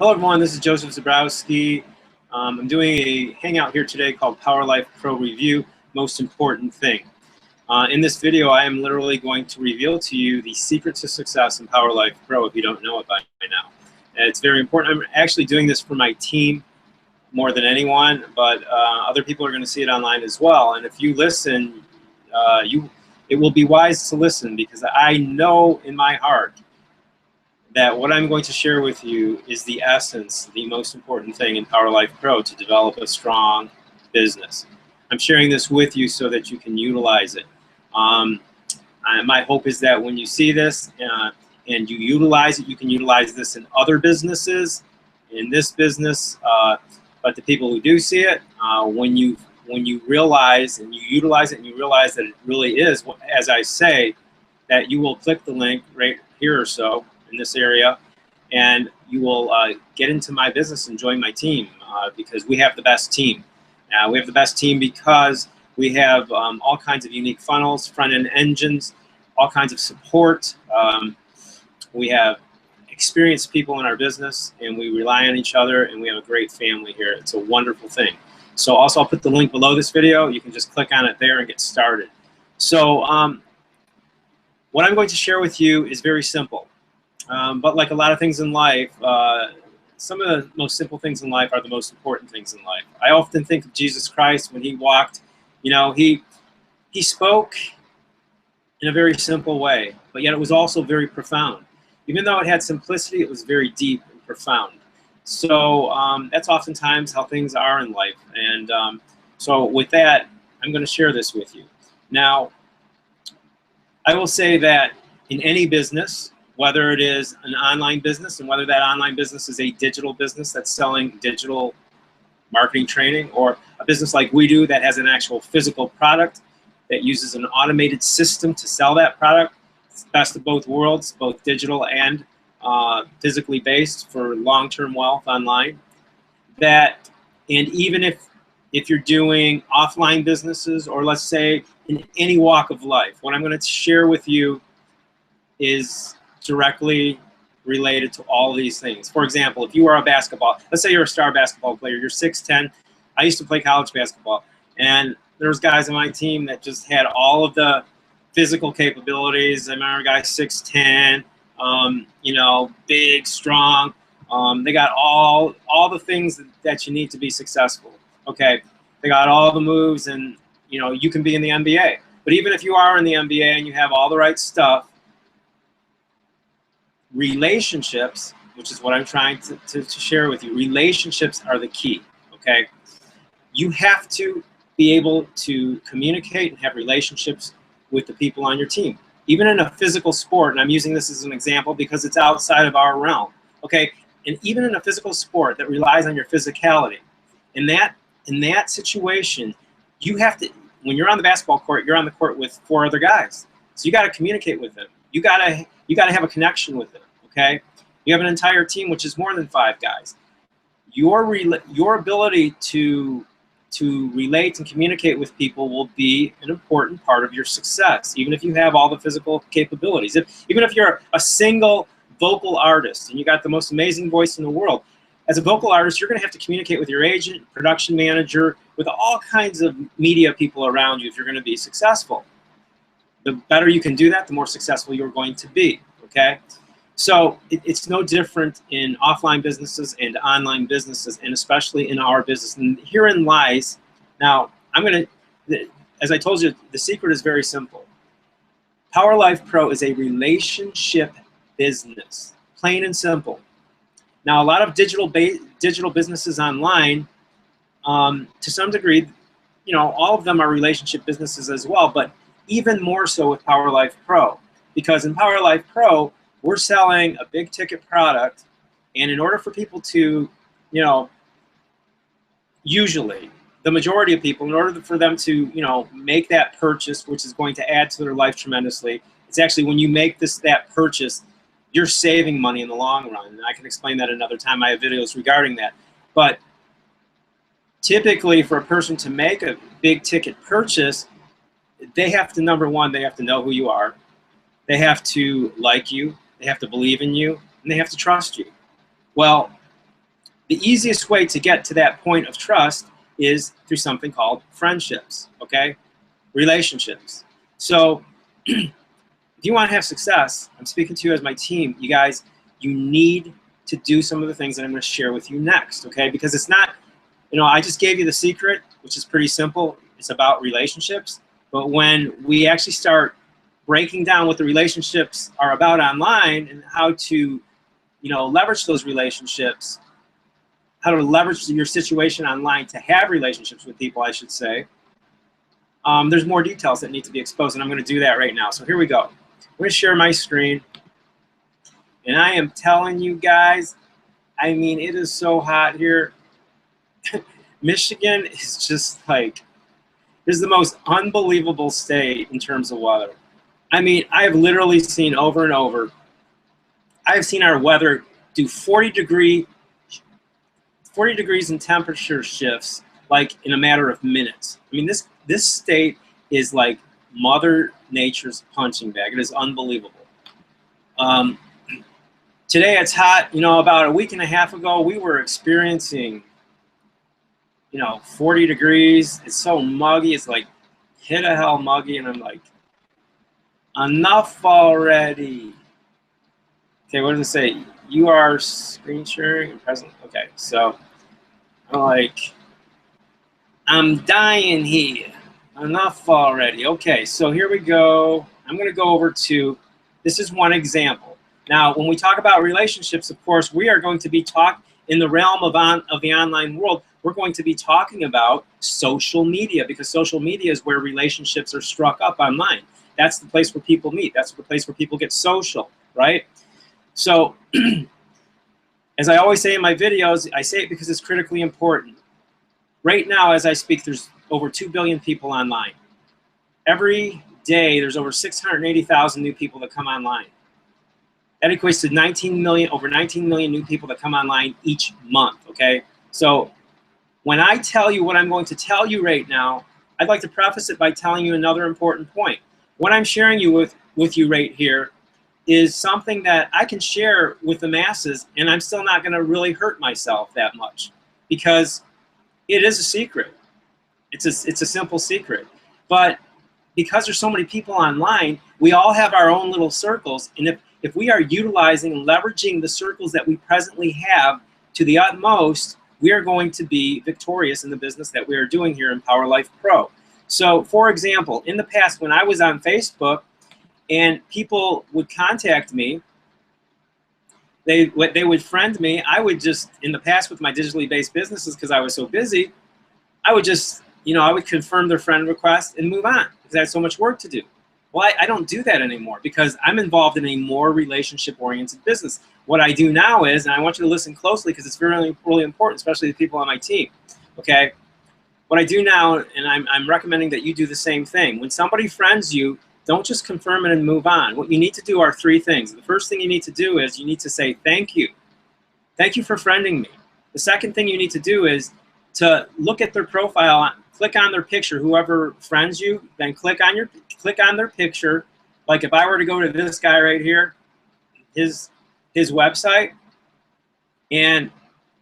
Hello everyone, this is Joseph Zabrosky. I'm doing a hangout here today called Powerlife Pro Review, Most Important Thing. In this video, I am literally going to reveal to you the secret to success in Powerlife Pro if you don't know it by now. And it's very important. I'm actually doing this for my team more than anyone, but other people are going to see it online as well. And if you listen, it will be wise to listen, because I know in my heart that what I'm going to share with you is the essence, the most important thing in Powerlife Pro to develop a strong business. I'm sharing this with you so that you can utilize it. My hope is that when you see this and you utilize it, you can utilize this in other businesses, in this business, but the people who do see it, when you realize and you utilize it and you realize that it really is, as I say, that you will click the link right here or so in this area, and you will get into my business and join my team, because we have the best team. We have the best team because we have all kinds of unique funnels, front-end engines, all kinds of support. We have experienced people in our business, and we rely on each other, and we have a great family here. It's a wonderful thing. So also, I'll put the link below this video. You can just click on it there and get started. So what I'm going to share with you is very simple. But like a lot of things in life, some of the most simple things in life are the most important things in life. I often think of Jesus Christ when he walked. You know, he spoke in a very simple way, but yet it was also very profound. Even though it had simplicity, it was very deep and profound. So that's oftentimes how things are in life. And so with that, I'm going to share this with you. Now, I will say that in any business, whether it is an online business and whether that online business is a digital business that's selling digital marketing training, or a business like we do that has an actual physical product that uses an automated system to sell that product, it's the best of both worlds, both digital and physically based for long-term wealth online. And even if you're doing offline businesses, or let's say in any walk of life, what I'm going to share with you is directly related to all of these things. For example, if you are a let's say you're a star basketball player, you're 6'10". I used to play college basketball, and there was guys on my team that just had all of the physical capabilities. I remember a guy 6'10", you know, big, strong. They got all the things that you need to be successful. Okay, they got all the moves, and you know, you can be in the NBA. But even if you are in the NBA and you have all the right stuff, relationships, which is what I'm trying to share with you, relationships are the key, okay? You have to be able to communicate and have relationships with the people on your team. Even in a physical sport, and I'm using this as an example because it's outside of our realm, okay? And even in a physical sport that relies on your physicality, in that situation, you have to, when you're on the basketball court, you're on the court with 4 other guys. So you got to communicate with them. You got to have a connection with them, okay? You have an entire team, which is more than 5 guys. Your ability to relate and communicate with people will be an important part of your success, even if you have all the physical capabilities. Even if you're a single vocal artist and you got the most amazing voice in the world, as a vocal artist, you're going to have to communicate with your agent, production manager, with all kinds of media people around you if you're going to be successful. The better you can do that, the more successful you're going to be, okay? So it's no different in offline businesses and online businesses, and especially in our business. And herein lies, now, as I told you, the secret is very simple. Powerlife Pro is a relationship business, plain and simple. Now, a lot of digital businesses online, to some degree, you know, all of them are relationship businesses as well, but even more so with Powerlife Pro, because in Powerlife Pro, we're selling a big ticket product, and in order for people to, you know, usually the majority of people, in order for them to, you know, make that purchase, which is going to add to their life tremendously, it's actually when you make that purchase, you're saving money in the long run. And I can explain that another time. I have videos regarding that. But typically for a person to make a big ticket purchase, they have to, number one, they have to know who you are. They have to like you. They have to believe in you. And they have to trust you. Well, the easiest way to get to that point of trust is through something called friendships, okay? Relationships. So if you want to have success, I'm speaking to you as my team, you guys, you need to do some of the things that I'm going to share with you next, okay? Because it's not, you know, I just gave you the secret, which is pretty simple. It's about relationships. But when we actually start breaking down what the relationships are about online and how to, you know, leverage those relationships, how to leverage your situation online to have relationships with people, I should say, there's more details that need to be exposed, and I'm going to do that right now. So here we go. I'm going to share my screen, and I am telling you guys, I mean, it is so hot here. Michigan is just like, it's the most unbelievable state in terms of weather. I mean, I have literally seen over and over, I've seen our weather do 40 degrees in temperature shifts like in a matter of minutes. I mean, this state is like Mother Nature's punching bag. It is unbelievable. Today it's hot. You know, about a week and a half ago, we were experiencing, you know, 40 degrees. It's so muggy. It's like hit a hell muggy. And I'm like, enough already. Okay, what does it say? You are screen sharing and present. Okay, so I'm like, I'm dying here. Enough already. Okay, so here we go. I'm going to go over to, this is one example. Now, when we talk about relationships, of course, we are going to be talking in the realm of the online world. We're going to be talking about social media, because social media is where relationships are struck up online. That's the place where people meet. That's the place where people get social, right? So, as I always say in my videos, I say it because it's critically important. Right now, as I speak, there's over 2 billion people online. Every day, there's over 680,000 new people that come online. That equates to 19 million, over 19 million new people that come online each month, okay? So when I tell you what I'm going to tell you right now, I'd like to preface it by telling you another important point. What I'm sharing with you right here is something that I can share with the masses, and I'm still not going to really hurt myself that much, because it is a secret. It's a simple secret. But because there's so many people online, we all have our own little circles, and if we are utilizing and leveraging the circles that we presently have to the utmost, we are going to be victorious in the business that we are doing here in Powerlife Pro. So, for example, in the past when I was on Facebook and people would contact me, they would friend me, I would just, in the past with my digitally based businesses, because I was so busy, I would just, you know, I would confirm their friend request and move on because I had so much work to do. Well, I don't do that anymore because I'm involved in a more relationship-oriented business. What I do now is, and I want you to listen closely because it's really, really important, especially the people on my team, okay? What I do now, and I'm recommending that you do the same thing. When somebody friends you, don't just confirm it and move on. What you need to do are 3 things. The first thing you need to do is you need to say thank you. Thank you for friending me. The second thing you need to do is to look at their profile, click on their picture, whoever friends you, then click on their picture. Like if I were to go to this guy right here, his website, and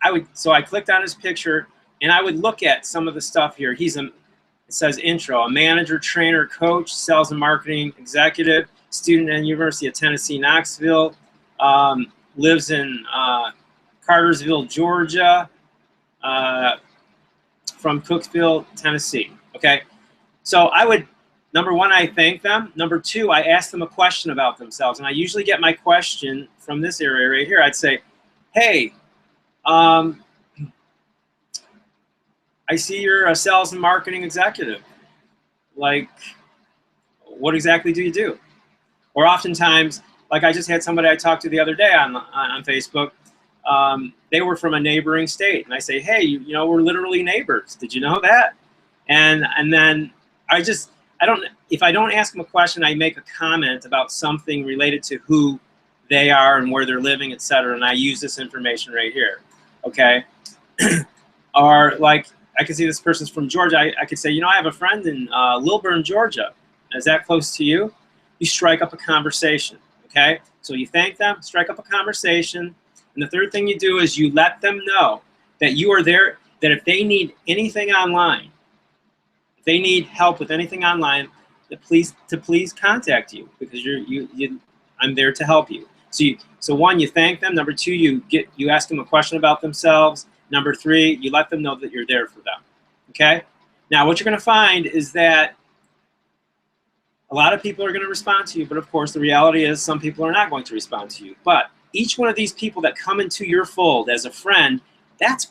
I clicked on his picture and I would look at some of the stuff here. It says intro, a manager, trainer, coach, sales and marketing executive, student at the University of Tennessee, Knoxville, lives in Cartersville, Georgia, from Cookeville, Tennessee, okay? So I would, number 1, I thank them. Number 2, I ask them a question about themselves. And I usually get my question from this area right here. I'd say, hey, I see you're a sales and marketing executive. Like, what exactly do you do? Or oftentimes, like I just had somebody I talked to the other day on Facebook. They were from a neighboring state, and I say, hey, you know, we're literally neighbors. Did you know that? And then if I don't ask them a question, I make a comment about something related to who they are and where they're living, etc. And I use this information right here, okay? Or like, I could see this person's from Georgia. I could say, you know, I have a friend in Lilburn, Georgia. Is that close to you? You strike up a conversation, okay? So you thank them, strike up a conversation. And the third thing you do is you let them know that you are there, that if they need anything online, if they need help with anything online, to please contact you, because I'm there to help you. So one, you thank them. Number two, you ask them a question about themselves. Number three, you let them know that you're there for them. Okay? Now, what you're going to find is that a lot of people are going to respond to you, but of course, the reality is some people are not going to respond to you. But each one of these people that come into your fold as a friend, that's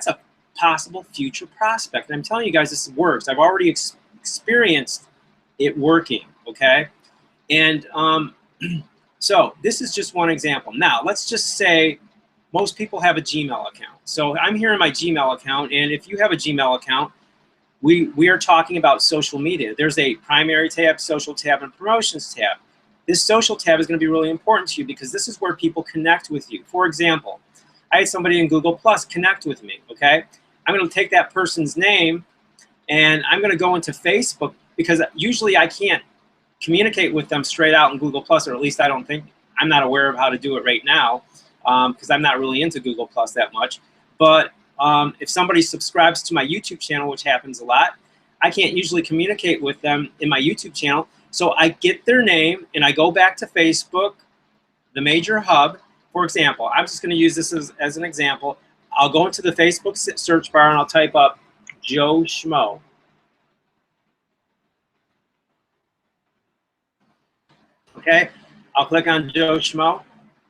a possible future prospect. And I'm telling you guys, this works. I've already experienced it working, okay? And so this is just one example. Now, let's just say most people have a Gmail account. So I'm here in my Gmail account, and if you have a Gmail account, we are talking about social media. There's a primary tab, social tab, and promotions tab. This social tab is going to be really important to you because this is where people connect with you. For example, I had somebody in Google Plus connect with me, okay? I'm going to take that person's name and I'm going to go into Facebook, because usually I can't communicate with them straight out in Google Plus, or at least I'm not aware of how to do it right now, because I'm not really into Google Plus that much. But if somebody subscribes to my YouTube channel, which happens a lot, I can't usually communicate with them in my YouTube channel. So I get their name and I go back to Facebook, the major hub. For example, I'm just going to use this as an example. I'll go into the Facebook search bar and I'll type up Joe Schmo. Okay, I'll click on Joe Schmo.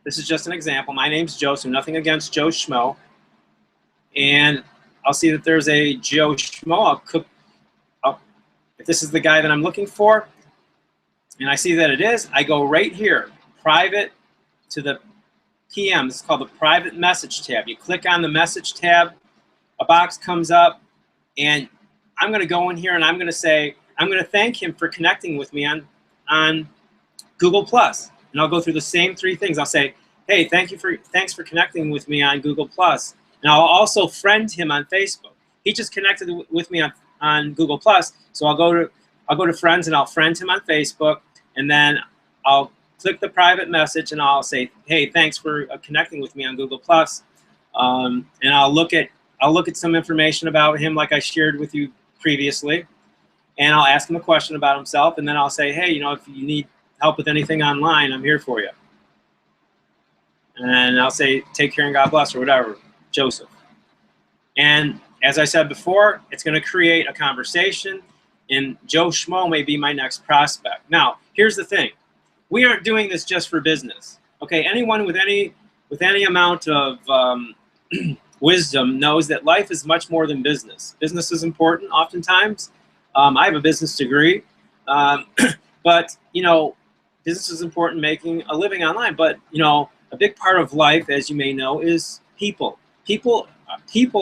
This is just an example. My name's Joe, so nothing against Joe Schmo. And I'll see that there's a Joe Schmo. If this is the guy that I'm looking for, and I see that it is, I go right here, private to the PM. This is called the private message tab. You click on the message tab, a box comes up, and I'm going to go in here and I'm going to say, I'm going to thank him for connecting with me on Google Plus. And I'll go through the same three things. I'll say, hey, thanks for connecting with me on Google Plus. And I'll also friend him on Facebook. He just connected with me on Google Plus, so I'll go to friends and I'll friend him on Facebook, and then I'll click the private message and I'll say, hey, thanks for connecting with me on Google Plus. And I'll look at some information about him like I shared with you previously, and I'll ask him a question about himself, and then I'll say, hey, if you need help with anything online, I'm here for you. And I'll say, take care and God bless, or whatever, Joseph. And as I said before, it's going to create a conversation, and Joe Schmo may be my next prospect. Now, here's the thing. We aren't doing this just for business. Okay, anyone with any amount of wisdom knows that life is much more than business. Business is important oftentimes. I have a business degree, but business is important, making a living online. But a big part of life, as you may know, is people. People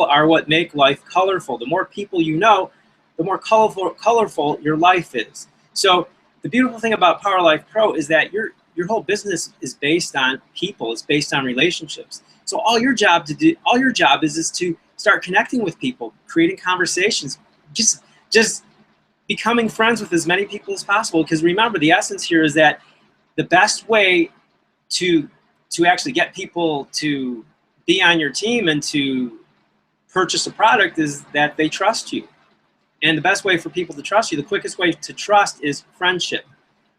are what make life colorful. The more people you know, the more colorful your life is. So the beautiful thing about Powerlife Pro is that your whole business is based on people. It's based on relationships. So all your job is to start connecting with people, creating conversations, just becoming friends with as many people as possible. Because remember, the essence here is that the best way to actually get people to be on your team and to purchase a product is that they trust you. And the best way for people to trust you, the quickest way to trust, is friendship.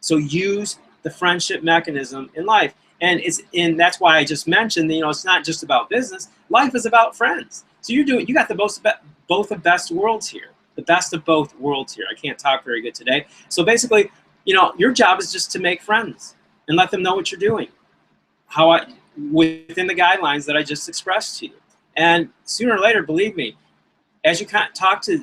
So use the friendship mechanism in life. And that's why I just mentioned, it's not just about business. Life is about friends. So you got both the best worlds here. The best of both worlds here. I can't talk very good today. So basically, your job is just to make friends and let them know what you're doing. Within the guidelines that I just expressed to you. And sooner or later, believe me, as I talk to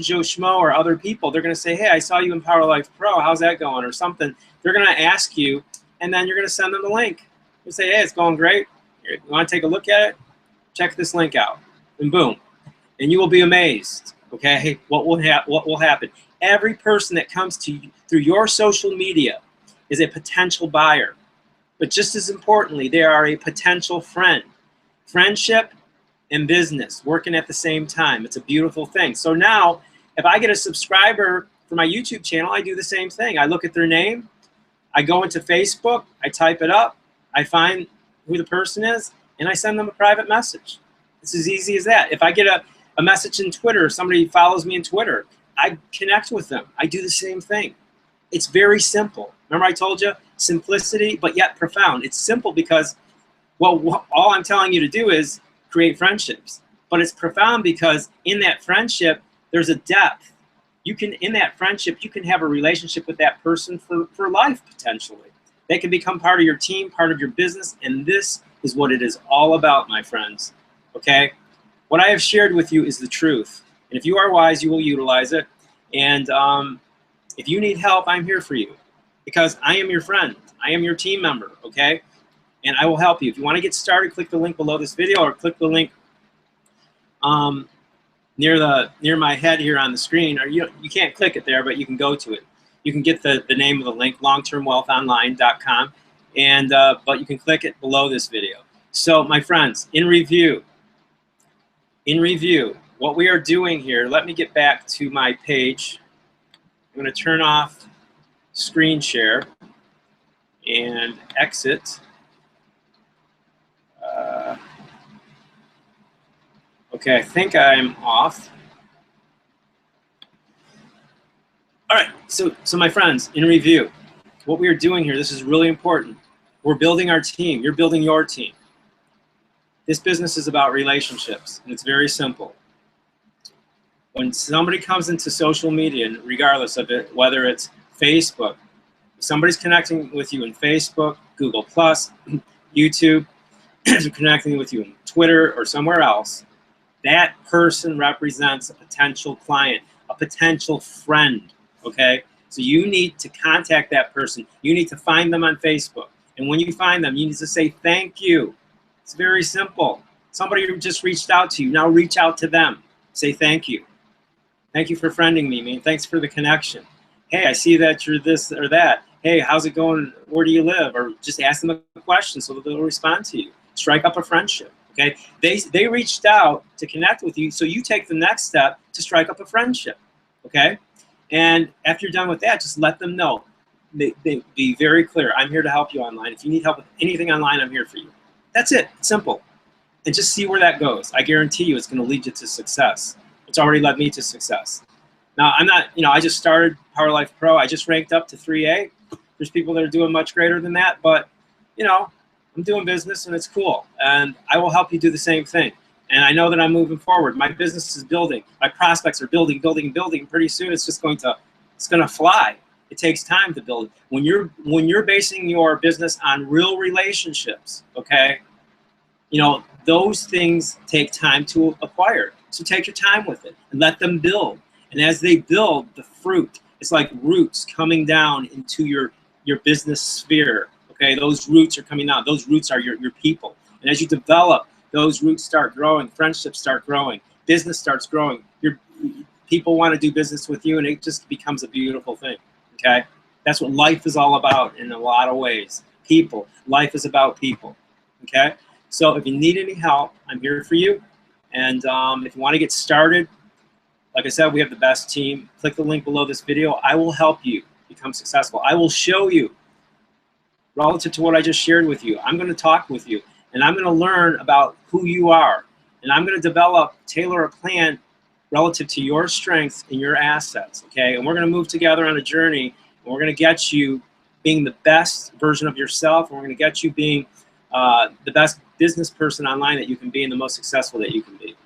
Joe Schmo or other people, they're going to say, hey, I saw you in Powerlife Pro, how's that going, or something. They're going to ask you, and then you're going to send them the link. You say, hey, it's going great. You want to take a look at it? Check this link out. And boom. And you will be amazed, okay, what will happen. Every person that comes to you through your social media is a potential buyer. But just as importantly, they are a potential friend. Friendship and business working at the same time. It's a beautiful thing. So now, if I get a subscriber for my YouTube channel, I do the same thing. I look at their name, I go into Facebook, I type it up, I find who the person is, and I send them a private message. It's as easy as that. If I get a message in Twitter, somebody follows me in Twitter, I connect with them. I do the same thing. It's very simple. Remember I told you, simplicity, but yet profound. It's simple because, well, all I'm telling you to do is create friendships. But it's profound because in that friendship, there's a depth. You can, in that friendship, you can have a relationship with that person for life, potentially. They can become part of your team, part of your business, and this is what it is all about, my friends, okay? What I have shared with you is the truth. And if you are wise, you will utilize it. And if you need help, I'm here for you because I am your friend. I am your team member, okay? And I will help you. If you want to get started, click the link below this video or click the link near my head here on the screen, or you can't click it there, but you can go to it. You can get the name of the link, longtermwealthonline.com, and but you can click it below this video. So my friends, in review, what we are doing here, let me get back to my page. I'm going to turn off screen share and exit. Okay, I think I'm off. All right, so my friends, in review, what we are doing here, this is really important. We're building our team. You're building your team. This business is about relationships, and it's very simple. When somebody comes into social media, and regardless of it, whether it's Facebook, if somebody's connecting with you in Facebook, Google+, YouTube, connecting with you in Twitter or somewhere else, that person represents a potential client, a potential friend, okay? So you need to contact that person. You need to find them on Facebook. And when you find them, you need to say thank you. It's very simple. Somebody who just reached out to you, now reach out to them. Say thank you. Thank you for friending me, man. Thanks for the connection. Hey, I see that you're this or that. Hey, how's it going? Where do you live? Or just ask them a question so that they'll respond to you. Strike up a friendship. Okay, they reached out to connect with you, so you take the next step to strike up a friendship. Okay, and after you're done with that, just let them know. They be very clear. I'm here to help you online. If you need help with anything online, I'm here for you. That's it. It's simple. And just see where that goes. I guarantee you, it's going to lead you to success. It's already led me to success. Now, I'm not. I just started Powerlife Pro. I just ranked up to 3A. There's people that are doing much greater than that, but I'm doing business and it's cool, and I will help you do the same thing. And I know that I'm moving forward. My business is building. My prospects are building. Pretty soon it's just going to fly. It takes time to build. When you're basing your business on real relationships, okay, those things take time to acquire. So take your time with it and let them build. And as they build, the fruit, it's like roots coming down into your business sphere. Okay, those roots are coming out. Those roots are your people. And as you develop, those roots start growing, friendships start growing, business starts growing. People want to do business with you, and it just becomes a beautiful thing. Okay, that's what life is all about in a lot of ways. People. Life is about people. Okay, so if you need any help, I'm here for you. And if you want to get started, like I said, we have the best team. Click the link below this video. I will help you become successful. I will show you. Relative to what I just shared with you, I'm going to talk with you, and I'm going to learn about who you are, and I'm going to tailor a plan relative to your strengths and your assets, okay? And we're going to move together on a journey, and we're going to get you being the best version of yourself, and we're going to get you being the best business person online that you can be and the most successful that you can be.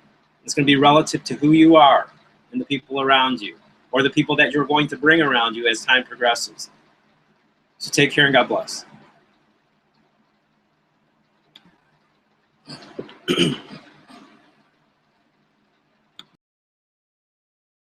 It's going to be relative to who you are and the people around you, or the people that you're going to bring around you as time progresses. So take care and God bless.